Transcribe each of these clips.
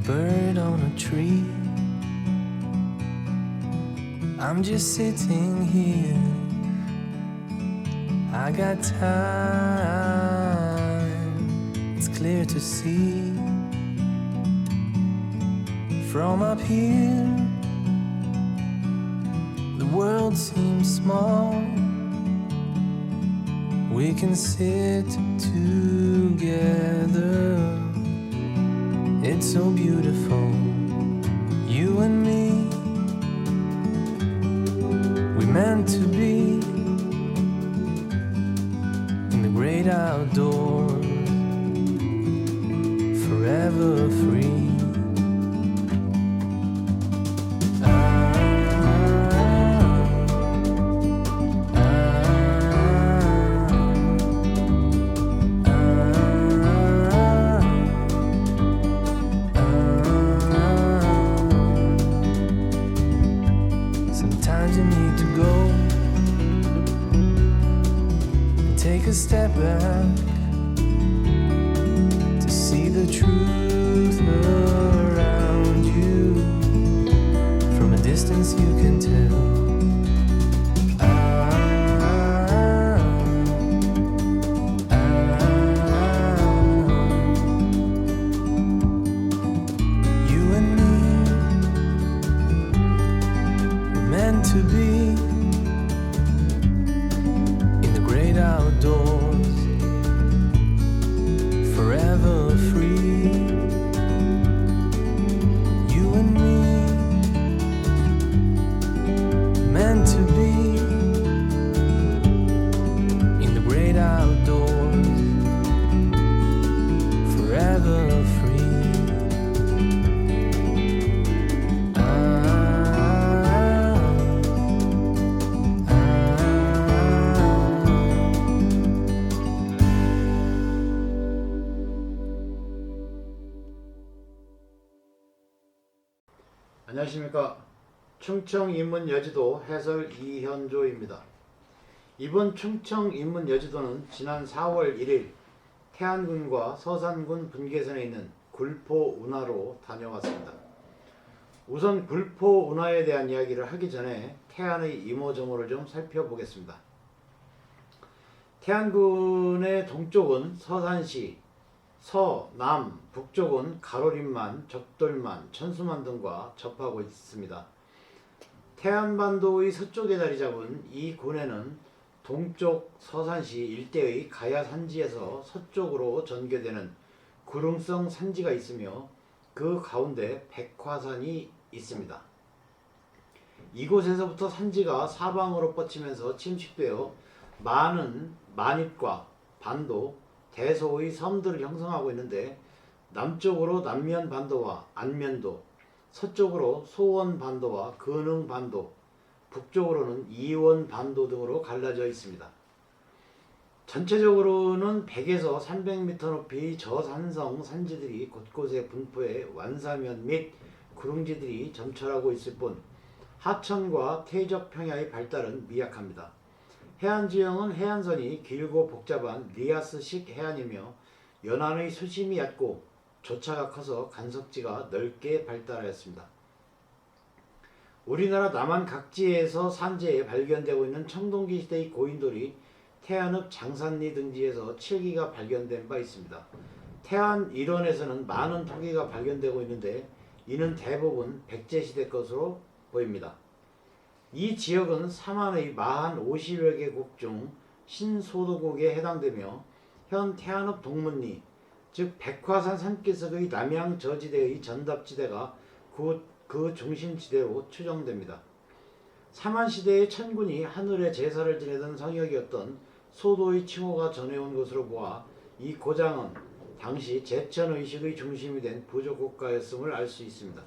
bird on a tree. I'm just sitting here. I got time. It's clear to see. From up here, the world seems small. We can sit together. It's so beautiful, you and me. We meant to be in the great outdoors, forever free. Sometimes you need to go and take a step back to see the truth around you. From a distance you can tell. You and me were meant to be in the great outdoors, forever free. You and me, meant to be in the great outdoors, forever free. 안녕하십니까. 충청인문여지도 해설 이현조입니다. 이번 충청인문여지도는 지난 4월 1일 태안군과 서산군 분계선에 있는 굴포 운하로 다녀왔습니다. 우선 굴포 운하에 대한 이야기를 하기 전에 태안의 이모저모를 좀 살펴보겠습니다. 태안군의 동쪽은 서산시, 서, 남, 북쪽은 가로림만, 적돌만, 천수만 등과 접하고 있습니다. 태안반도의 서쪽에 자리 잡은 이 군에는 동쪽 서산시 일대의 가야 산지에서 서쪽으로 전개되는 구릉성 산지가 있으며 그 가운데 백화산이 있습니다. 이곳에서부터 산지가 사방으로 뻗치면서 침식되어 많은 만입과 반도, 대소의 섬들을 형성하고 있는데 남쪽으로 남면반도와 안면도, 서쪽으로 소원반도와 근흥반도, 북쪽으로는 이원반도 등으로 갈라져 있습니다. 전체적으로는 100에서 300m 높이 저산성 산지들이 곳곳에 분포해 완사면 및 구릉지들이 점철하고 있을 뿐 하천과 태적 평야의 발달은 미약합니다. 해안지형은 해안선이 길고 복잡한 리아스식 해안이며 연안의 수심이 얕고 조차가 커서 간석지가 넓게 발달하였습니다. 우리나라 남한 각지에서 산지에 발견되고 있는 청동기 시대의 고인돌이 태안읍 장산리 등지에서 7기가 발견된 바 있습니다. 태안 일원에서는 많은 토기가 발견되고 있는데 이는 대부분 백제시대 것으로 보입니다. 이 지역은 삼한의 마한 50여 개국 중 신소도국에 해당되며 현 태안읍 동문리, 즉 백화산 산기슭의 남양 저지대의 전답지대가 그 중심지대로 추정됩니다. 삼한시대의 천군이 하늘에 제사를 지내던 성역이었던 소도의 칭호가 전해온 것으로 보아 이 고장은 당시 제천의식의 중심이 된 부족국가였음을 알 수 있습니다.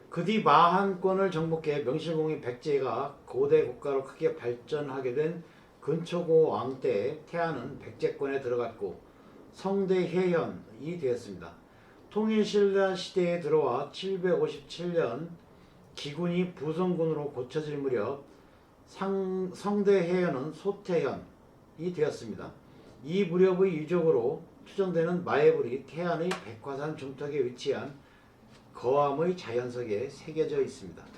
그 뒤 마한권을 정복해 명실공히 백제가 고대 국가로 크게 발전하게 된 근초고 왕 때에 태안은 백제권에 들어갔고 성대해현이 되었습니다. 통일신라 시대에 들어와 757년 기군이 부성군으로 고쳐질 무렵 성대해현은 소태현이 되었습니다. 이 무렵의 유적으로 추정되는 마애불이 태안의 백화산 중턱에 위치한 거암의 자연석에 새겨져 있습니다.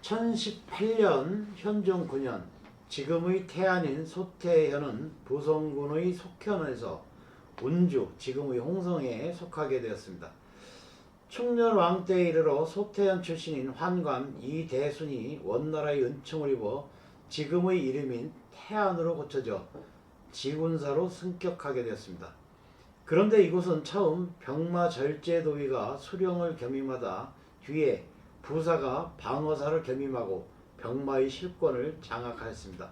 1018년 현종 9년 지금의 태안인 소태현은 부성군의 속현에서 운주 지금의 홍성에 속하게 되었습니다. 충렬왕 때에 이르러 소태현 출신인 환관 이대순이 원나라의 은총을 입어 지금의 이름인 태안으로 고쳐져 지군사로 승격하게 되었습니다. 그런데 이곳은 처음 병마절제도위가 수령을 겸임하다 뒤에 부사가 방어사를 겸임하고 병마의 실권을 장악하였습니다.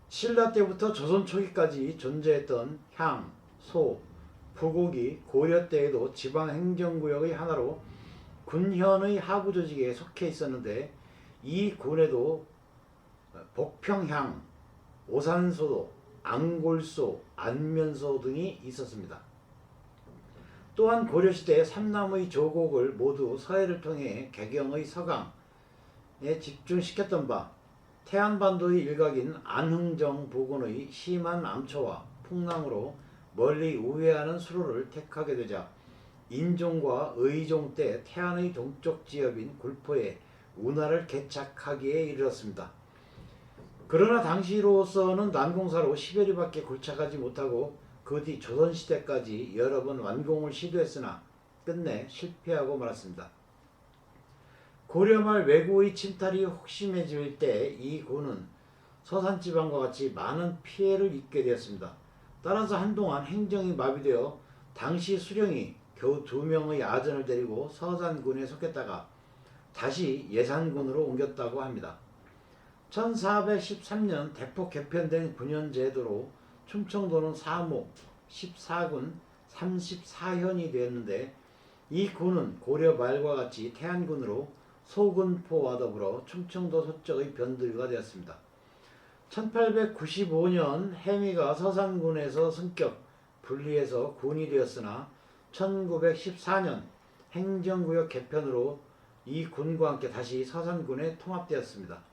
신라 때부터 조선 초기까지 존재했던 향, 소, 부국이 고려 때에도 지방행정구역의 하나로 군현의 하부 조직에 속해 있었는데 이 군에도 복평향, 오산소도, 앙골소, 안면소 등이 있었습니다. 또한 고려시대 삼남의 조곡을 모두 서해를 통해 개경의 서강에 집중시켰던 바 태안반도의 일각인 안흥정 부근의 심한 암초와 풍랑으로 멀리 우회하는 수로를 택하게 되자 인종과 의종 때 태안의 동쪽 지역인 굴포에 운하를 개착하기에 이르렀습니다. 그러나 당시로서는 난공사로 10여리밖에 골착하지 못하고 그 뒤 조선시대까지 여러 번 완공을 시도했으나 끝내 실패하고 말았습니다. 고려말 왜구의 침탈이 혹심해질 때 이 군은 서산지방과 같이 많은 피해를 입게 되었습니다. 따라서 한동안 행정이 마비되어 당시 수령이 겨우 2명의 아전을 데리고 서산군에 속했다가 다시 예산군으로 옮겼다고 합니다. 1413년 대폭 개편된 군현제도로 충청도는 사목 14군 34현이 되었는데 이 군은 고려 말과 같이 태안군으로 소군포와 더불어 충청도 서쪽의 변두리가 되었습니다. 1895년 해미가 서산군에서 승격 분리해서 군이 되었으나 1914년 행정구역 개편으로 이 군과 함께 다시 서산군에 통합되었습니다.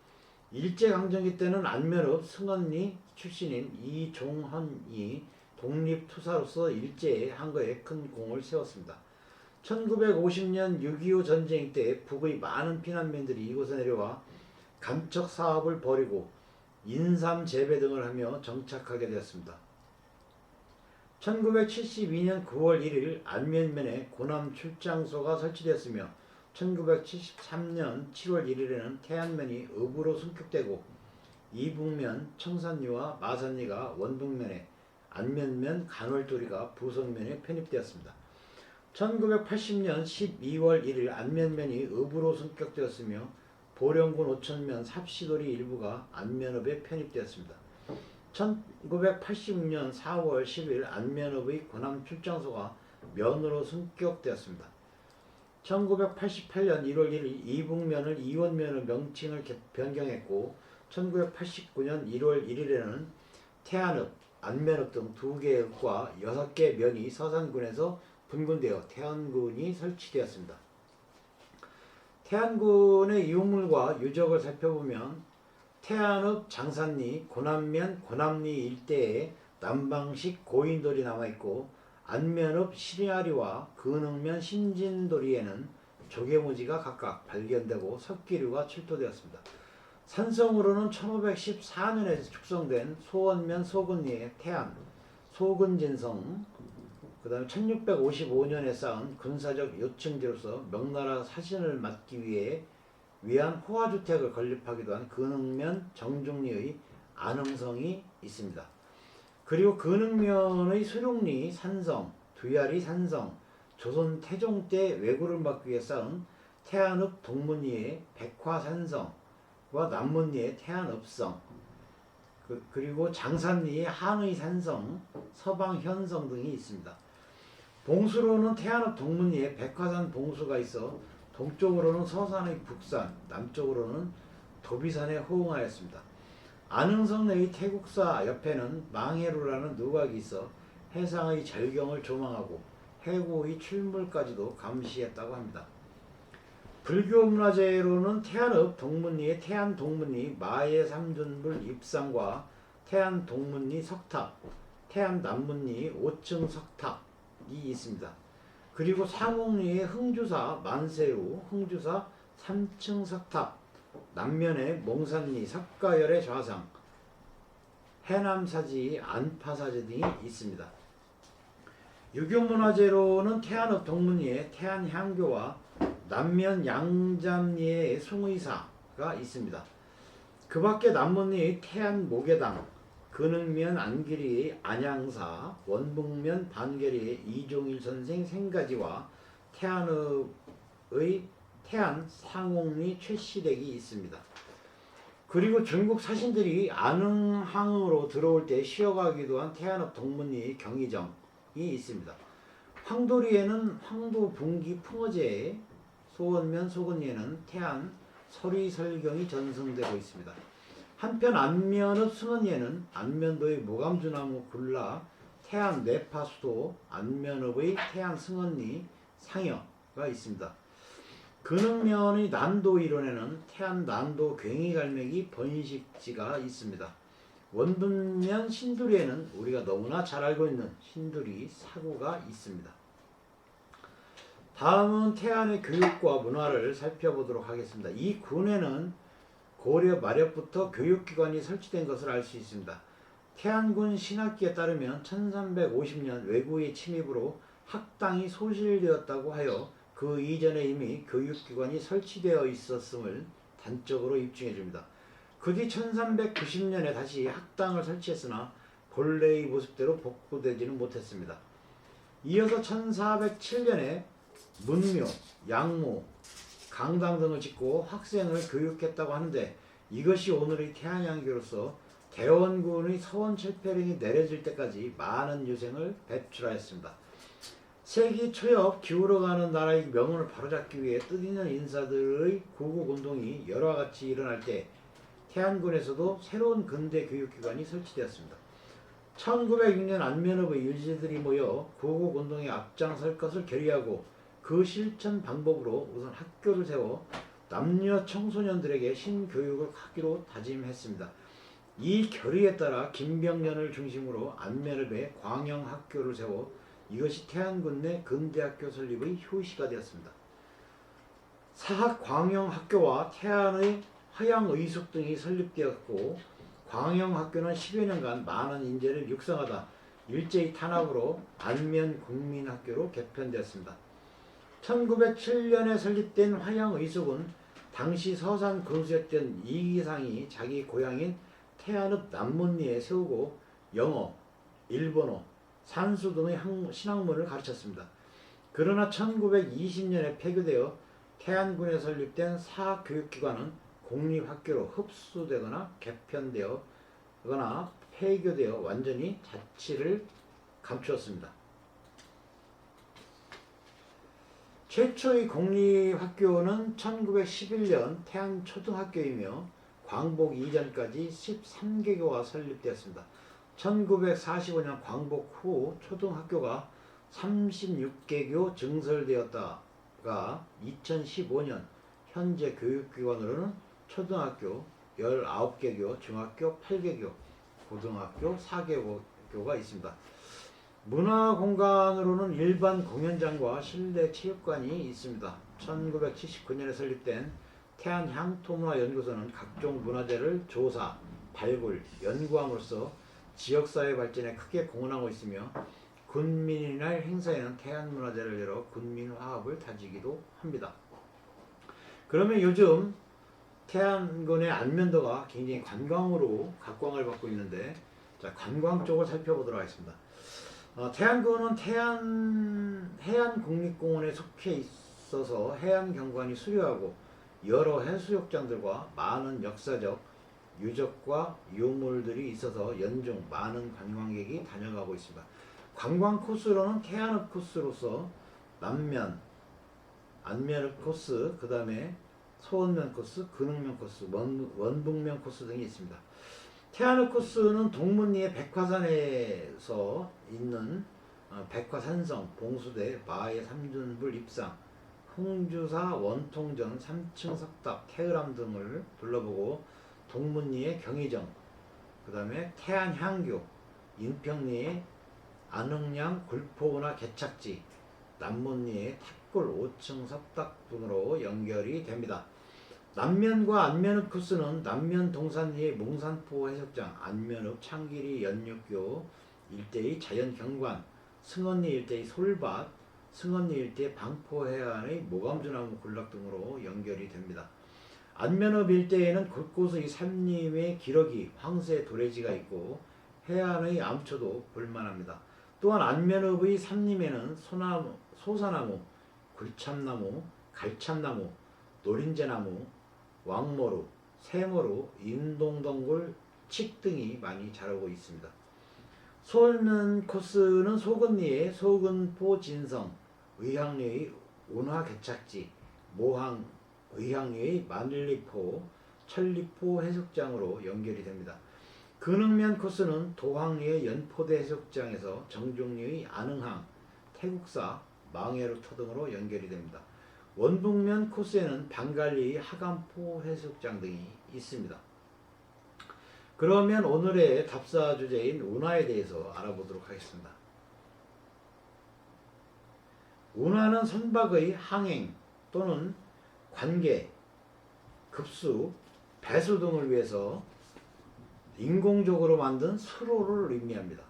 일제강점기 때는 안면읍 승언리 출신인 이종헌이 독립투사로서 일제에 한거에 큰 공을 세웠습니다. 1950년 6.25 전쟁 때 북의 많은 피난민들이 이곳에 내려와 감척 사업을 벌이고 인삼 재배 등을 하며 정착하게 되었습니다. 1972년 9월 1일 안면면에 고남 출장소가 설치되었으며 1973년 7월 1일에는 태안면이 읍으로 승격되고 이북면 청산리와 마산리가 원북면에 안면면 간월도리가 부성면에 편입되었습니다. 1980년 12월 1일 안면면이 읍으로 승격되었으며 보령군 오천면 삽시도리 일부가 안면읍에 편입되었습니다. 1986년 4월 10일 안면읍의 고남 출장소가 면으로 승격되었습니다. 1988년 1월 1일 이북면을 이원면으로 명칭을 변경했고 1989년 1월 1일에는 태안읍, 안면읍 등 2개의 읍과 6개 면이 서산군에서 분군되어 태안군이 설치되었습니다. 태안군의 유물과 유적을 살펴보면 태안읍 장산리, 고남면, 고남리 일대에 남방식 고인돌이 남아있고 안면읍 시리아리와 근흥면 신진도리에는 조개무지가 각각 발견되고 석기류가 출토되었습니다. 산성으로는 1514년에 축성된 소원면 소근리의 태안, 소근진성, 그 다음에 1655년에 쌓은 군사적 요충지로서 명나라 사신을 맡기 위한 호화주택을 건립하기도 한 근흥면 정중리의 안흥성이 있습니다. 그리고 근흥면의 수룡리 산성, 두야리 산성, 조선 태종 때 왜구를 막기 위해 쌓은 태안읍 동문리의 백화산성과 남문리의 태안읍성, 그리고 장산리의 한의산성, 서방현성 등이 있습니다. 봉수로는 태안읍 동문리에 백화산 봉수가 있어 동쪽으로는 서산의 북산, 남쪽으로는 도비산에 호응하였습니다. 안흥성 내의 태국사 옆에는 망해루라는 누각이 있어 해상의 절경을 조망하고 해구의 출물까지도 감시했다고 합니다. 불교 문화재로는 태안읍 동문리의 태안 동문리 마예 삼둔불 입상과 태안 동문리 석탑, 태안 남문리 5층 석탑이 있습니다. 그리고 상옥리에 흥주사 만세루 흥주사 3층 석탑, 남면에 몽산리 석가열의 좌상, 해남사지 안파사지 등이 있습니다. 유교문화재로는 태안읍 동문리에 태안향교와 남면 양잠리에 숭의사가 있습니다. 그 밖에 남문리 태안모계당, 근흥면 안길이의 안양사, 원북면 반계리의 이종일 선생 생가지와 태안읍의 태안 상옥리 최시댁이 있습니다. 그리고 중국 사신들이 안흥항으로 들어올 때 쉬어가기도 한 태안읍 동문리 경희정이 있습니다. 황도리에는 황도 분기 풍어제에, 소원면 소근리에는 태안 설의설경이 전승되고 있습니다. 한편 안면읍 승원리에는 안면도의 모감주나무 굴라 태안 내파수도, 안면읍의 태안 승원리 상여가 있습니다. 근흥면의 난도 일원에는 태안 난도 괭이갈매기 번식지가 있습니다. 원분면 신두리에는 우리가 너무나 잘 알고 있는 신두리 사구가 있습니다. 다음은 태안의 교육과 문화를 살펴보도록 하겠습니다. 이 군에는 고려 말엽부터 교육기관이 설치된 것을 알 수 있습니다. 태안군 신학기에 따르면 1350년 외구의 침입으로 학당이 소실되었다고 하여 그 이전에 이미 교육기관이 설치되어 있었음을 단적으로 입증해 줍니다. 그 뒤 1390년에 다시 학당을 설치했으나 본래의 모습대로 복구되지는 못했습니다. 이어서 1407년에 문묘, 양모, 강당 등을 짓고 학생을 교육했다고 하는데, 이것이 오늘의 태안양교로서 대원군의 서원철폐령이 내려질 때까지 많은 유생을 배출하였습니다. 세기 초엽 기울어가는 나라의 명운을 바로잡기 위해 뜻있는 인사들의 구국운동이 여러 같이 일어날 때 태안군에서도 새로운 근대 교육기관이 설치되었습니다. 1906년 안면읍의 유지들이 모여 구국운동에 앞장설 것을 결의하고 그 실천 방법으로 우선 학교를 세워 남녀 청소년들에게 신교육을 하기로 다짐했습니다. 이 결의에 따라 김병년을 중심으로 안면읍에 광영학교를 세워 이것이 태안군 내 근대학교 설립의 효시가 되었습니다. 사학광영학교와 태안의 화양의숙 등이 설립되었고, 광영학교는 10여 년간 많은 인재를 육성하다 일제히 탄압으로 안면국민학교로 개편되었습니다. 1907년에 설립된 화양의숙은 당시 서산 군수였던 이기상이 자기 고향인 태안읍 남문리에 세우고 영어, 일본어, 산수 등의 신학문을 가르쳤습니다. 그러나 1920년에 폐교되어 태안군에 설립된 사교육기관은 공립학교로 흡수되거나 개편되거나 폐교되어 완전히 자취를 감추었습니다. 최초의 공립학교는 1911년 태안초등학교이며 광복 이전까지 13개교가 설립되었습니다. 1945년 광복 후 초등학교가 36개교 증설되었다가 2015년 현재 교육기관으로는 초등학교 19개교, 중학교 8개교, 고등학교 4개교가 있습니다. 문화공간으로는 일반 공연장과 실내 체육관이 있습니다. 1979년에 설립된 태안향토문화연구소는 각종 문화재를 조사, 발굴, 연구함으로써 지역사회 발전에 크게 공헌하고 있으며 군민의 행사에는 태안문화재를 열어 군민화합을 다지기도 합니다. 그러면 요즘 태안군의 안면도가 굉장히 관광으로 각광을 받고 있는데, 자, 관광 쪽을 살펴보도록 하겠습니다. 태안군은 해안국립공원에 속해 있어서 해안경관이 수려하고 여러 해수욕장들과 많은 역사적, 유적과 유물들이 있어서 연중 많은 관광객이 다녀가고 있습니다. 관광 코스로는 태안읍 코스로서 남면, 안면읍 코스, 그 다음에 소원면 코스, 근흥면 코스, 원북면 코스 등이 있습니다. 태안읍 코스는 동문리의 백화산에서 있는 백화산성, 봉수대, 마의 삼준불 입상, 흥주사 원통전 3층 석탑, 태의람 등을 둘러보고 동문리의 경희정, 그 다음에 태안향교, 인평리의 안흥량 굴포운하 개착지, 남문리의 탑골 5층 석탑 등으로 연결이 됩니다. 남면과 안면읍 코스는 남면 동산리의 몽산포 해수욕장, 안면읍 창길이 연육교 일대의 자연경관, 승원리 일대의 솔밭, 승원리 일대 방포 해안의 모감주나무 군락 등으로 연결이 됩니다. 안면읍 일대에는 곳곳의 산림의 기러기, 황새 도래지가 있고 해안의 암초도 볼만합니다. 또한 안면읍의 산림에는 소사나무, 굴참나무, 갈참나무, 노린재나무, 왕모루, 새모루, 인동덩굴, 칡 등이 많이 자라고 있습니다. 소면 코스는 소근리의 소근포 진성, 의향리의 운하개착지, 모항, 의향리의 만리포, 천리포 해수욕장으로 연결이 됩니다. 근흥면 코스는 도항리의 연포대 해수욕장에서 정종리의 안흥항, 태국사, 망해루터 등으로 연결이 됩니다. 원북면 코스에는 방갈리의 하간포 해수욕장 등이 있습니다. 그러면 오늘의 답사 주제인 운하에 대해서 알아보도록 하겠습니다. 운하는 선박의 항행 또는 관계, 급수, 배수 등을 위해서 인공적으로 만든 수로를 의미합니다.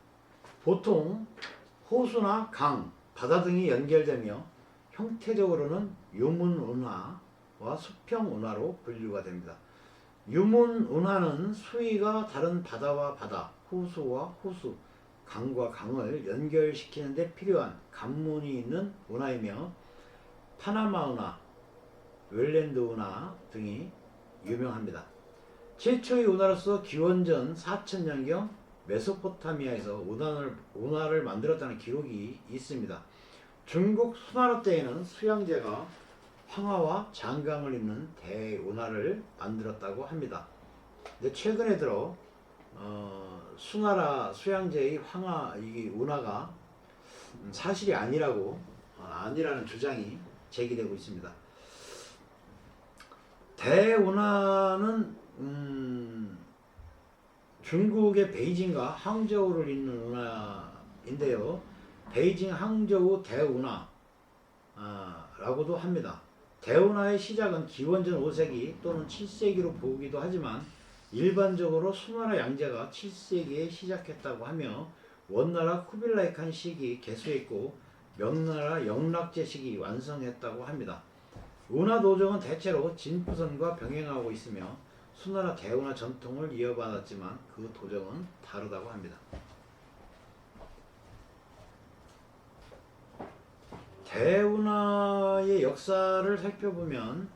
보통 호수나 강, 바다 등이 연결되며 형태적으로는 유문운하와 수평운하로 분류가 됩니다. 유문운하는 수위가 다른 바다와 바다, 호수와 호수, 강과 강을 연결시키는 데 필요한 관문이 있는 운하이며 파나마운하, 웰랜드운하 등이 유명합니다. 최초의 운하로서 기원전 4000년경 메소포타미아에서 운하를 만들었다는 기록이 있습니다. 중국 수나라 때에는 수양제가 황하와 장강을 잇는 대운하를 만들었다고 합니다. 근데 최근에 들어 수나라 수양제의 이 운하가 사실이 아니라는 주장이 제기되고 있습니다. 대운하는 중국의 베이징과 항저우를 잇는 운하인데요. 베이징 항저우 대운하라고도 합니다. 대운하의 시작은 기원전 5세기 또는 7세기로 보기도 하지만 일반적으로 수나라 양제가 7세기에 시작했다고 하며 원나라 쿠빌라이 칸 시기 개수했고 명나라 영락제 시기 완성했다고 합니다. 운하 도정은 대체로 진부선과 병행하고 있으며 수나라 대운하 전통을 이어받았지만 그 도정은 다르다고 합니다. 대운하의 역사를 살펴보면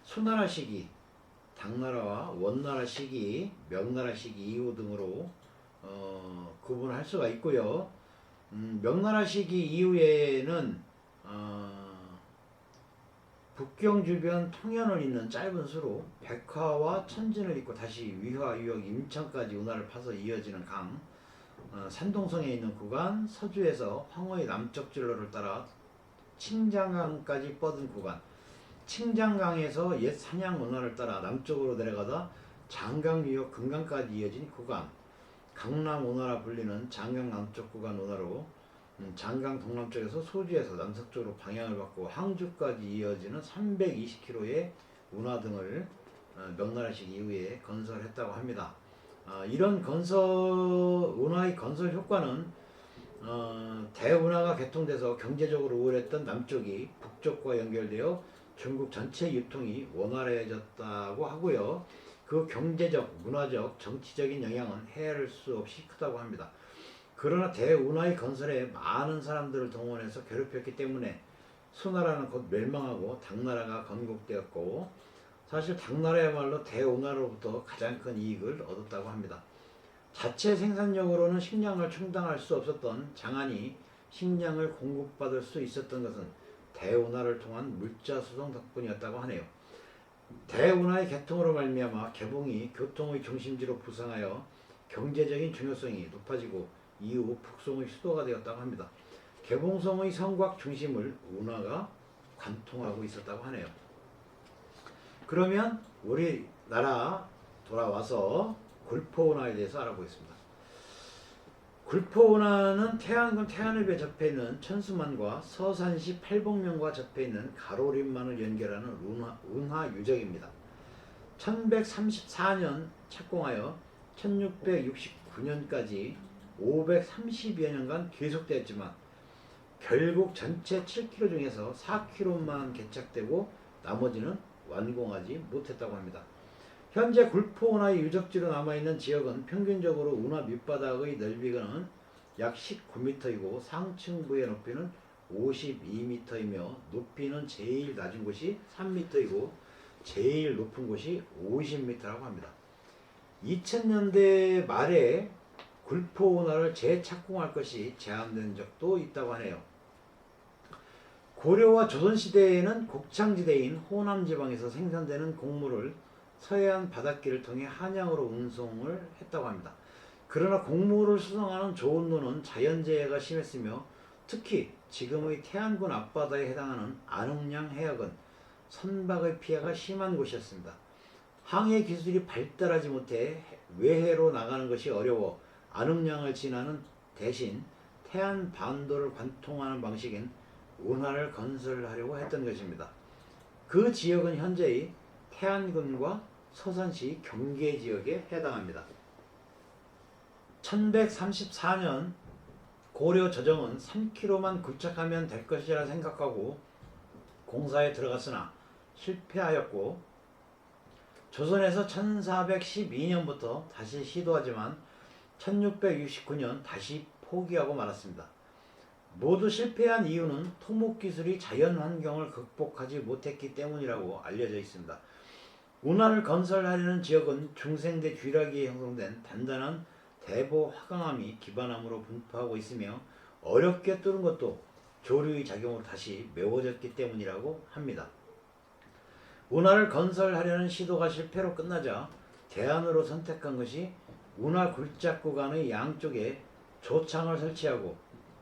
수나라 시기, 당나라와 원나라 시기, 명나라 시기 이후 등으로 구분할 수가 있고요. 명나라 시기 이후에는 북경 주변 통연을 잇는 짧은 수로 백화와 천진을 잇고 다시 위화, 유역, 임천까지 운하를 파서 이어지는 강, 산동성에 있는 구간, 서주에서 황허의 남쪽 진로를 따라 칭장강까지 뻗은 구간, 칭장강에서 옛 산양 운하를 따라 남쪽으로 내려가다 장강, 유역, 금강까지 이어진 구간, 강남 운하라 불리는 장강 남쪽 구간 운하로 장강 동남쪽에서 소주에서 남서쪽으로 방향을 바꾸고 항주까지 이어지는 320km의 운하 등을 명나라식 이후에 건설했다고 합니다. 이런 운하의 건설 효과는 대운하가 개통돼서 경제적으로 우월했던 남쪽이 북쪽과 연결되어 중국 전체 유통이 원활해졌다고 하고요. 그 경제적, 문화적, 정치적인 영향은 헤아릴 수 없이 크다고 합니다. 그러나 대운하의 건설에 많은 사람들을 동원해서 괴롭혔기 때문에 수나라는 곧 멸망하고 당나라가 건국되었고, 사실 당나라야말로 대운하로부터 가장 큰 이익을 얻었다고 합니다. 자체 생산력으로는 식량을 충당할 수 없었던 장안이 식량을 공급받을 수 있었던 것은 대운하를 통한 물자 수송 덕분이었다고 하네요. 대운하의 개통으로 말미암아 개봉이 교통의 중심지로 부상하여 경제적인 중요성이 높아지고 이후 북송의 수도가 되었다고 합니다. 개봉성의 성곽 중심을 운하가 관통하고 있었다고 하네요. 그러면 우리나라 돌아와서 굴포운하에 대해서 알아보겠습니다. 굴포운하는 태안군 태안읍에 접해 있는 천수만과 서산시 팔복면과 접해 있는 가로림만을 연결하는 운하 유적입니다. 1134년 착공하여 1669년까지 530여 년간 계속되었지만 결국 전체 7km 중에서 4km만 개착되고 나머지는 완공하지 못했다고 합니다. 현재 굴포운하의 유적지로 남아있는 지역은 평균적으로 운하 밑바닥의 넓이는 약 19m이고 상층부의 높이는 52m이며 높이는 제일 낮은 곳이 3m이고 제일 높은 곳이 50m라고 합니다. 2000년대 말에 굴포운하를 재착공할 것이 제안된 적도 있다고 하네요. 고려와 조선시대에는 곡창지대인 호남지방에서 생산되는 곡물을 서해안 바닷길을 통해 한양으로 운송을 했다고 합니다. 그러나 곡물을 수송하는 좋은 노는 자연재해가 심했으며 특히 지금의 태안군 앞바다에 해당하는 안흥량 해역은 선박의 피해가 심한 곳이었습니다. 항해 기술이 발달하지 못해 외해로 나가는 것이 어려워 안흥량을 지나는 대신 태안 반도를 관통하는 방식인 운하를 건설하려고 했던 것입니다. 그 지역은 현재의 태안군과 서산시 경계지역에 해당합니다. 1134년 고려 조정은 3km만 굴착하면 될 것이라 생각하고 공사에 들어갔으나 실패하였고 조선에서 1412년부터 다시 시도하지만 1669년 다시 포기하고 말았습니다. 모두 실패한 이유는 토목기술이 자연환경을 극복하지 못했기 때문이라고 알려져 있습니다. 운하를 건설하려는 지역은 중생대 쥐락기에 형성된 단단한 대보 화강암이 기반암으로 분포하고 있으며 어렵게 뚫은 것도 조류의 작용으로 다시 메워졌기 때문이라고 합니다. 운하를 건설하려는 시도가 실패로 끝나자 대안으로 선택한 것이 운하 굴착 구간의 양쪽에 조창을 설치하고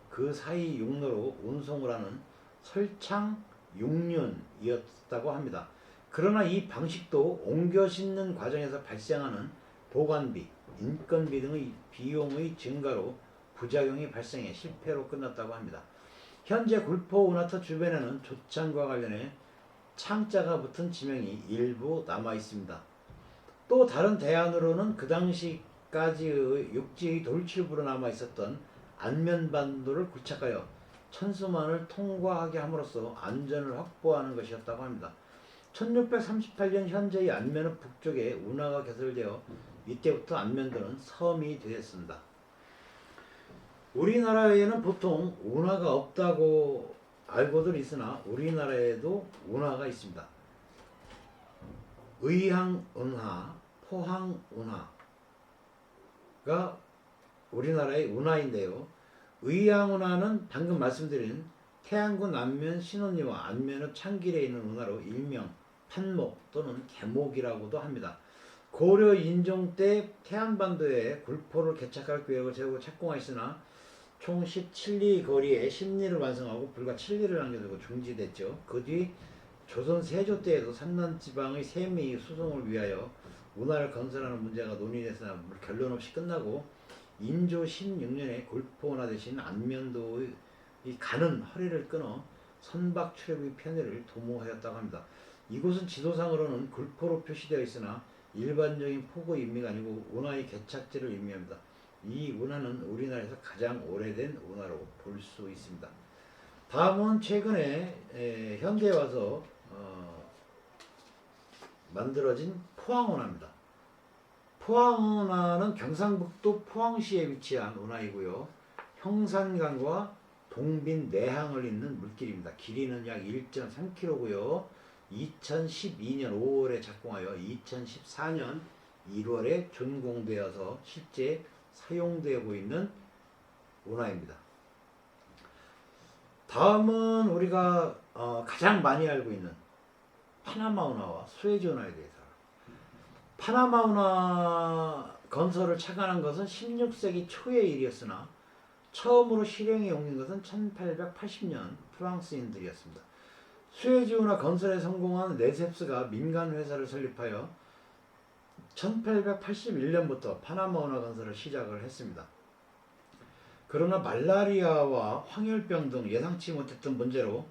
그 사이 육로로 운송을 하는 설창 육륜이었다고 합니다. 그러나 이 방식도 옮겨 싣는 과정에서 발생하는 보관비, 인건비 등의 비용의 증가로 부작용이 발생해 실패로 끝났다고 합니다. 현재 굴포 운하터 주변에는 조창과 관련해 창자가 붙은 지명이 일부 남아 있습니다. 또 다른 대안으로는 그 당시까지의 육지의 돌출부로 남아 있었던 안면반도를 굴착하여 천수만을 통과하게 함으로써 안전을 확보하는 것이었다고 합니다. 1638년 현재의 안면읍 북쪽에 운하가 개설되어 이때부터 안면도는 섬이 되었습니다. 우리나라에는 보통 운하가 없다고 알고들 있으나 우리나라에도 운하가 있습니다. 의항운하, 포항운하가 우리나라의 운하인데요. 의항운하는 방금 말씀드린 태안군 안면 신원리와 안면읍 창길에 있는 운하로 일명 판목 또는 개목이라고도 합니다. 고려 인종 때 태안반도에 굴포를 개착할 계획을 세우고 착공하였으나 총 17리 거리에 10리를 완성하고 불과 7리를 남겨두고 중지됐죠. 그 뒤 조선 세조 때에도 산난지방의 세미 수송을 위하여 운하를 건설하는 문제가 논의됐으나 결론 없이 끝나고 인조 16년에 굴포운하 대신 안면도의 가는 허리를 끊어 선박 출입의 편의를 도모하였다고 합니다. 이곳은 지도상으로는 굴포로 표시되어 있으나 일반적인 포구 의미가 아니고 운하의 개착지를 의미합니다. 이 운하는 우리나라에서 가장 오래된 운하로 볼 수 있습니다. 다음은 최근에 현대에 와서 만들어진 포항운하입니다. 포항운하는 경상북도 포항시에 위치한 운하이고요. 형산강과 동빈 내항을 잇는 물길입니다. 길이는 약 1.3km고요. 2012년 5월에 착공하여 2014년 1월에 준공되어서 실제 사용되고 있는 운하입니다. 다음은 우리가 가장 많이 알고 있는 파나마 운하와 수에즈 운하에 대해서. 파나마 운하 건설을 착안한 것은 16세기 초의 일이었으나 처음으로 실행에 옮긴 것은 1880년 프랑스인들이었습니다. 수에즈 운하 건설에 성공한 레셉스가 민간 회사를 설립하여 1881년부터 파나마 운하 건설을 시작을 했습니다. 그러나 말라리아와 황열병 등 예상치 못했던 문제로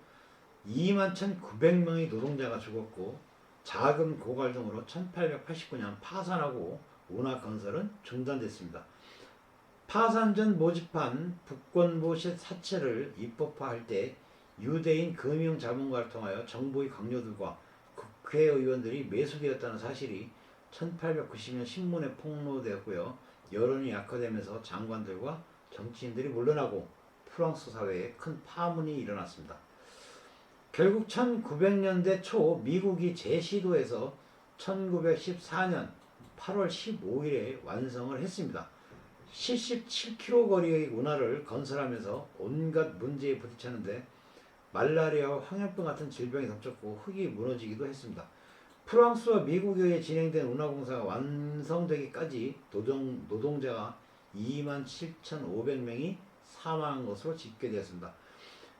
21,900명의 노동자가 죽었고 자금 고갈 등으로 1889년 파산하고 운하 건설은 중단됐습니다. 파산 전 모집한 북권부 사채를 입법화할 때 유대인 금융 자문가를 통하여 정부의 강요들과 국회의원들이 매수되었다는 사실이 1890년 신문에 폭로되었고요. 여론이 약화되면서 장관들과 정치인들이 물러나고 프랑스 사회에 큰 파문이 일어났습니다. 결국 1900년대 초 미국이 재시도해서 1914년 8월 15일에 완성을 했습니다. 77km 거리의 운하를 건설하면서 온갖 문제에 부딪혔는데 말라리아와 황열병 같은 질병이 덮쳤고 흙이 무너지기도 했습니다. 프랑스와 미국에 의해 진행된 운하공사가 완성되기까지 노동자가 27,500명이 사망한 것으로 집계되었습니다.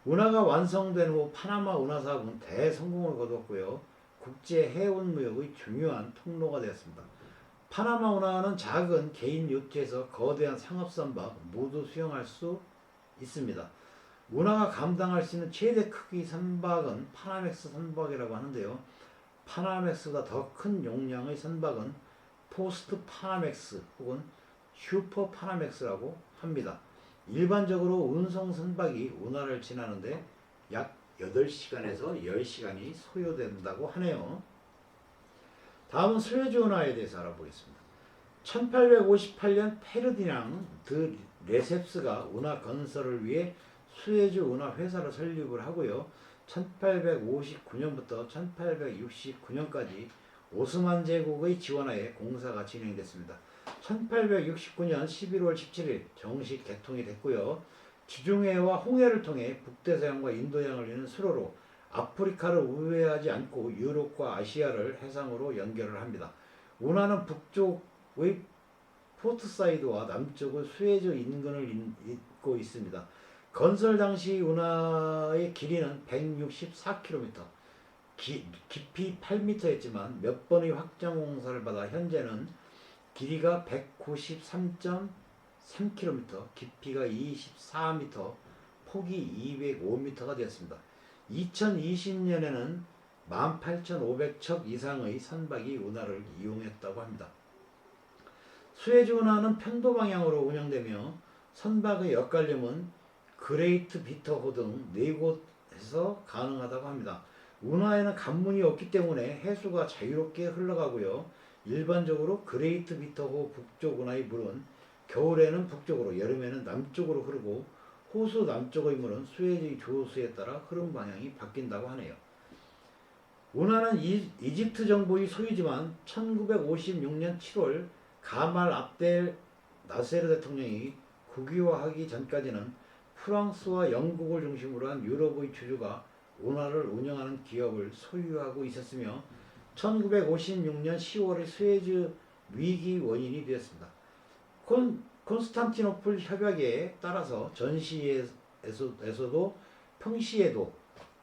운하가 완성된 후 파나마 운하사업은 대성공을 거뒀고요. 국제 해운 무역의 중요한 통로가 되었습니다. 파나마 운하는 작은 개인 요트에서 거대한 상업 선박 모두 수용할 수 있습니다. 운하가 감당할 수 있는 최대 크기 선박은 파나맥스 선박이라고 하는데요. 파나맥스보다 더 큰 용량의 선박은 포스트 파나맥스 혹은 슈퍼 파나맥스라고 합니다. 일반적으로 운송 선박이 운하를 지나는데 약 8시간에서 10시간이 소요된다고 하네요. 다음은 수에즈 운하에 대해서 알아보겠습니다. 1858년 페르디낭 드 레셉스가 운하 건설을 위해 수에즈 운하 회사를 설립을 하고요. 1859년부터 1869년까지 오스만 제국의 지원하에 공사가 진행됐습니다. 1869년 11월 17일 정식 개통이 됐고요. 지중해와 홍해를 통해 북대서양과 인도양을 잇는 수로로 아프리카를 우회하지 않고 유럽과 아시아를 해상으로 연결을 합니다. 운하는 북쪽의 포트사이드와 남쪽의 수에즈 인근을 잇고 있습니다. 건설 당시 운하의 길이는 164km, 깊이 8m였지만 몇 번의 확장 공사를 받아 현재는 길이가 193.3km, 깊이가 24m, 폭이 205m가 되었습니다. 2020년에는 18,500척 이상의 선박이 운하를 이용했다고 합니다. 수에즈 운하는 편도 방향으로 운영되며 선박의 엇갈림은 그레이트 비터호 등 4곳에서 가능하다고 합니다. 운하에는 관문이 없기 때문에 해수가 자유롭게 흘러가고요. 일반적으로 그레이트 비터호 북쪽 운하의 물은 겨울에는 북쪽으로 여름에는 남쪽으로 흐르고 호수 남쪽의 물은 수에즈의 조수에 따라 흐름 방향이 바뀐다고 하네요. 운하는 이집트 정부의 소유지만 1956년 7월 가말 압델 나세르 대통령이 국유화하기 전까지는 프랑스와 영국을 중심으로 한 유럽의 주주가 운하를 운영하는 기업을 소유하고 있었으며 1956년 10월의 수에즈 위기 원인이 되었습니다. 콘스탄티노플 협약에 따라서 전시에서도 평시에도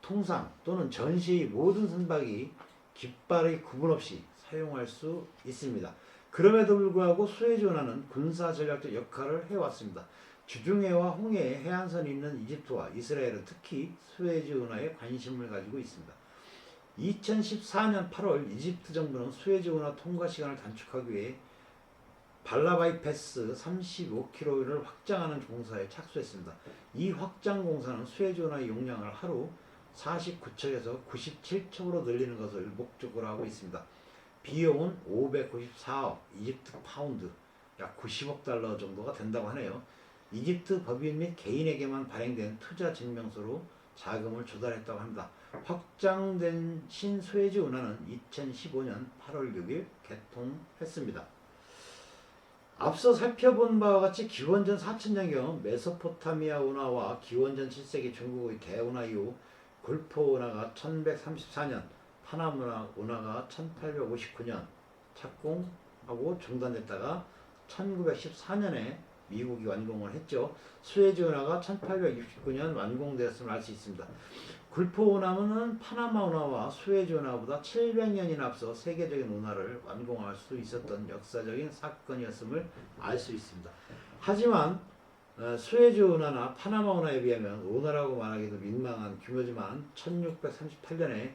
통상 또는 전시의 모든 선박이 깃발의 구분 없이 사용할 수 있습니다. 그럼에도 불구하고 수에즈 운하는 군사 전략적 역할을 해왔습니다. 지중해와 홍해에 해안선이 있는 이집트와 이스라엘은 특히 수에즈 운하에 관심을 가지고 있습니다. 2014년 8월 이집트 정부는 수에즈 운하 통과 시간을 단축하기 위해 발라바이 패스 35km를 확장하는 공사에 착수했습니다. 이 확장 공사는 수에즈 운하의 용량을 하루 49척에서 97척으로 늘리는 것을 목적으로 하고 있습니다. 비용은 594억 이집트 파운드, 약 90억 달러 정도가 된다고 하네요. 이집트 법인 및 개인에게만 발행된 투자 증명서로 자금을 조달했다고 합니다. 확장된 신수에즈 운하는 2015년 8월 6일 개통했습니다. 앞서 살펴본 바와 같이 기원전 4000년경 메소포타미아 운하와 기원전 7세기 중국의 대운하 이후 골포 운하가 1134년, 파나마 운하가 1859년 착공하고 중단됐다가 1914년에 미국이 완공을 했죠. 수에즈 운하가 1869년 완공되었음을 알 수 있습니다. 골포 운하는 파나마 운하와 수에즈 운하보다 700년이나 앞서 세계적인 운하를 완공할 수 있었던 역사적인 사건이었음을 알 수 있습니다. 하지만 수에즈 운하나 파나마 운하에 비하면 운하라고 말하기도 민망한 규모지만 1638년에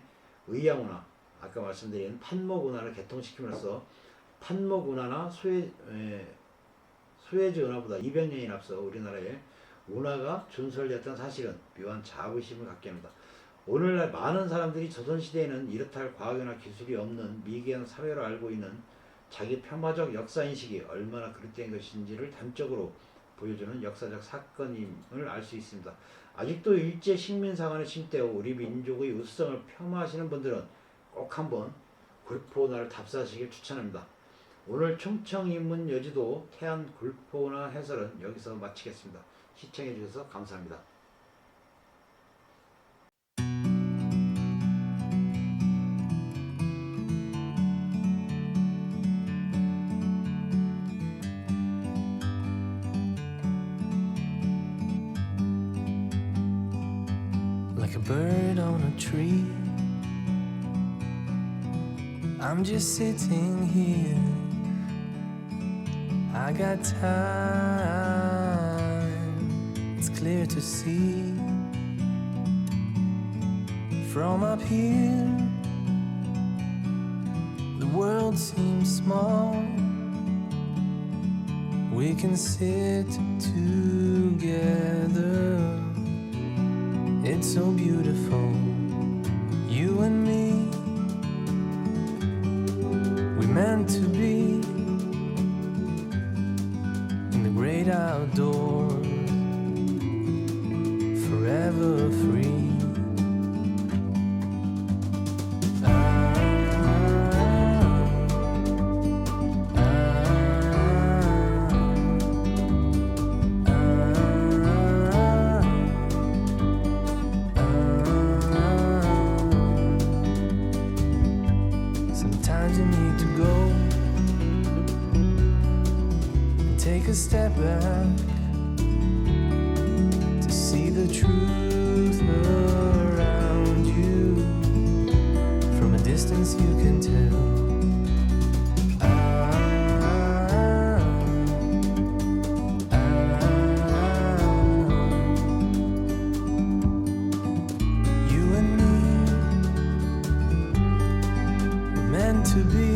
의양 운하, 아까 말씀드린 판목 운하를 개통시킴으로써 판목 운하나 수에즈 운하보다 200년이 앞서 우리나라에 운하가 준설되었던 사실은 묘한 자부심을 갖게 합니다. 오늘날 많은 사람들이 조선시대에는 이렇다 할 과학이나 기술이 없는 미개한 사회로 알고 있는 자기 폄하적 역사인식이 얼마나 그릇된 것인지를 단적으로 보여주는 역사적 사건임을 알 수 있습니다. 아직도 일제 식민사관의 침대 후 우리 민족의 우수성을 폄하하시는 분들은 꼭 한번 굴포운하를 답사하시길 추천합니다. 오늘 충청인문 여지도 태안 굴포운하 해설은 여기서 마치겠습니다. 시청해 주셔서 감사합니다. Like a bird on a tree, I'm just sitting here. I got time, it's clear to see. From up here, the world seems small. We can sit together. It's so beautiful, you and me. We meant to be in the great outdoors, forever free. Sometimes you need to go and take a step back to see the truth around you. From a distance you can tell. You and me were meant to be.